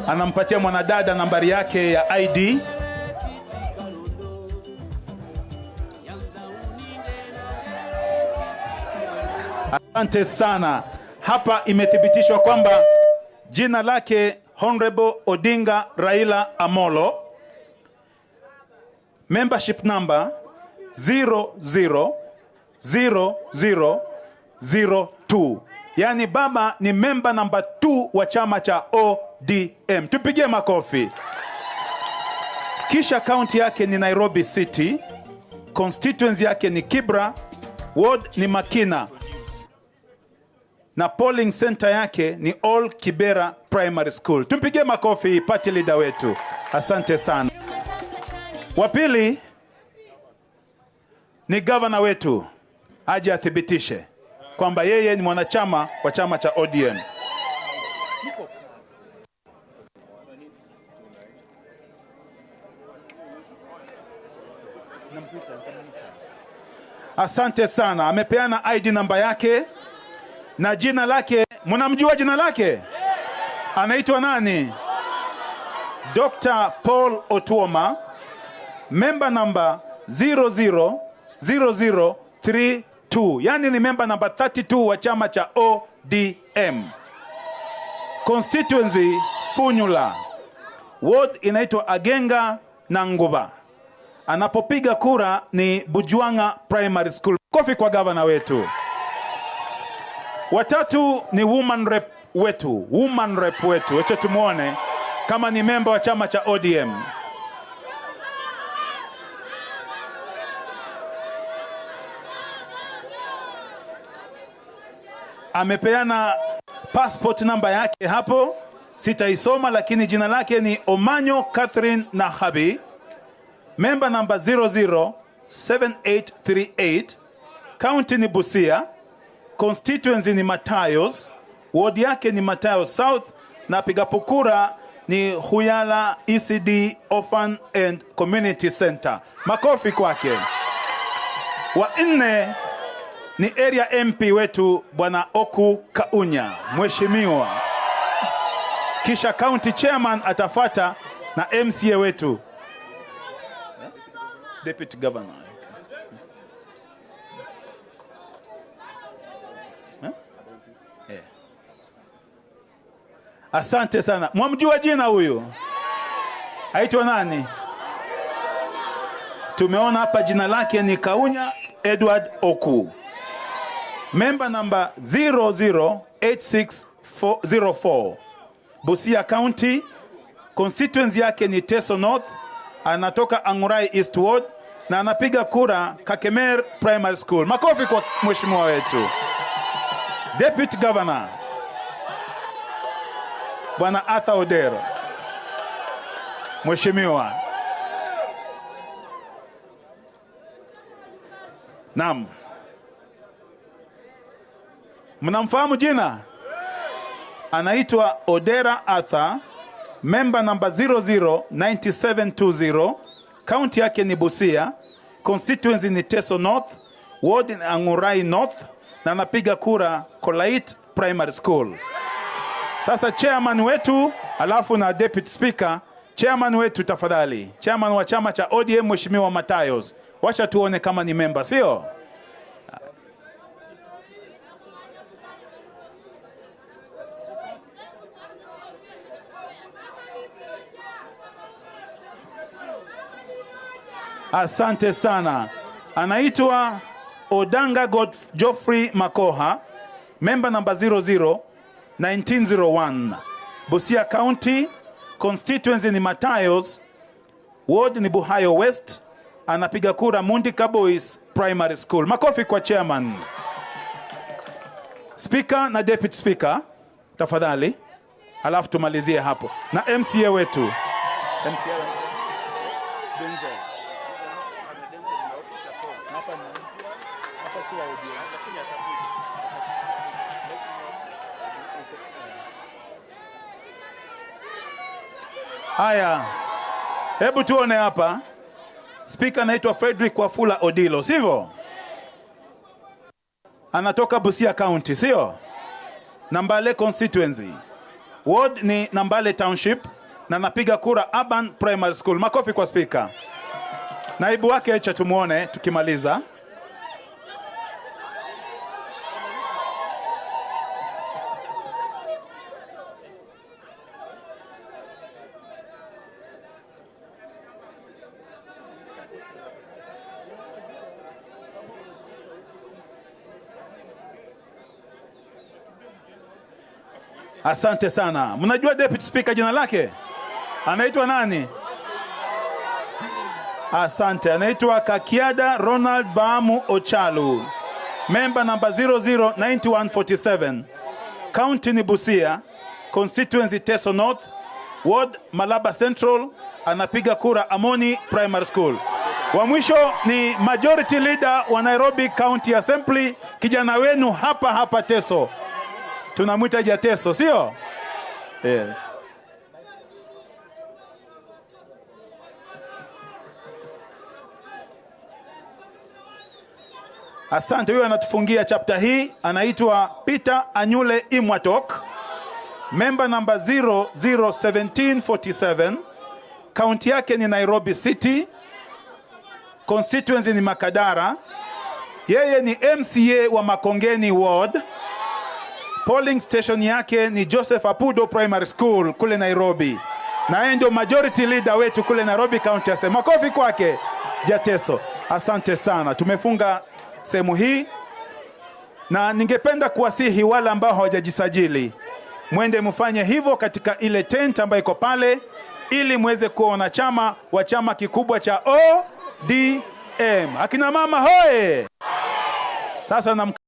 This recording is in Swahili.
anampatia mwanadada nambari yake ya ID. Asante sana. Hapa imethibitishwa kwamba jina lake Honorable Odinga Raila Amolo, membership number 000002. Yani baba ni member number 2 wa chama cha ODM. Tupigie makofi. Kisha county yake ni Nairobi City, constituency yake ni Kibra, ward ni Makina, na polling center yake ni All Kibera Primary School. Tumpigie makofi party leader wetu. Asante sana. Wapili ni governor wetu, aje athibitishe kwamba yeye ni mwanachama wa chama cha ODM. Asante sana. Amepeana ID namba yake na jina lake. Mnamjua jina lake? Anaitwa nani? Dr. Paul Otuoma, member number 000032. Yani ni member number 32 wa chama cha ODM. Constituency Funyula, ward inaitwa Agenga na Nguba. Anapopiga kura ni Bujuanga Primary School. Kofi kwa governor wetu. Watatu ni woman rep wetu. Wacha tumuone kama ni member wa chama cha ODM. Amepeana passport number yake hapo, sitaisoma, lakini jina lake ni Omanyo Catherine Nahabi, member number 007838, county ni Busia, constituency ni Matayos, ward yake ni Matayos South, na pigapo kura ni Huyala ECD Orphan and Community Center. Makofi kwake. Wa nne ni area MP wetu Bwana Oku Kaunya, mheshimiwa. Kisha county chairman atafata na MCA wetu, deputy governor. Asante sana. Mwamjua jina huyu? Aitwa nani? Tumeona hapa jina lake ni Kaunya Edward Oku. Member number 008604. Busia County, constituency yake ni Teso North, anatoka Angurai East Ward na anapiga kura Kakemer Primary School. Makofi kwa mheshimiwa wetu. Deputy Governor Bwana Arthur Odero. Mheshimiwa. Naam. Mnamfahamu jina? Anaitwa Odera Arthur, member number 009720, county yake ni Busia, constituency ni Teso North, ward ni Angurai North, na anapiga kura Kolait Primary School. Sasa chairman wetu, alafu na deputy speaker. Chairman wetu tafadhali. Chairman wa chama cha ODM Mheshimiwa Matayos. Wacha tuone kama ni member, sio? Asante sana. Anaitwa Odanga Geoffrey Makoha, member number 001901, Busia County, constituency ni Matayos, ward ni Buhayo West, anapiga kura Mundika Boys Primary School. Makofi kwa chairman. Speaker na deputy speaker tafadhali, alafu tumalizie hapo na MCA wetu. Haya, hebu tuone hapa. Speaker anaitwa Frederick Wafula Odilo, sivyo? Anatoka Busia County, sio? Nambale constituency. Ward ni Nambale Township, na napiga kura Urban Primary School. Makofi kwa spika. Naibu wake acha tumuone tukimaliza. Asante sana. Mnajua deputy speaker jina lake? Anaitwa nani? Asante. Anaitwa Kakiada Ronald Baamu Ochalu. Member number 009147. County ni Busia. Constituency Teso North. Ward Malaba Central. Anapiga kura Amoni Primary School. Wa mwisho ni majority leader wa Nairobi County Assembly. Kijana wenu hapa Teso. Tunamwita Jateso, sio? Yes. Asante. Huyo anatufungia chapter hii anaitwa Peter Anyule Imwatok. Member number 001747. County yake ni Nairobi City. Constituency ni Makadara. Yeye ni MCA wa Makongeni Ward. Polling station yake ni Joseph Apudo Primary School kule Nairobi. Na yeye ndio majority leader wetu kule Nairobi County Assembly. Makofi kwake Jateso. Asante sana. Tumefunga sehemu hii. Na ningependa kuwasihi wale ambao hawajajisajili, mwende mfanye hivyo katika ile tent ambayo iko pale ili muweze kuwa wanachama wa chama kikubwa cha ODM. Akina mama hoye. Sasa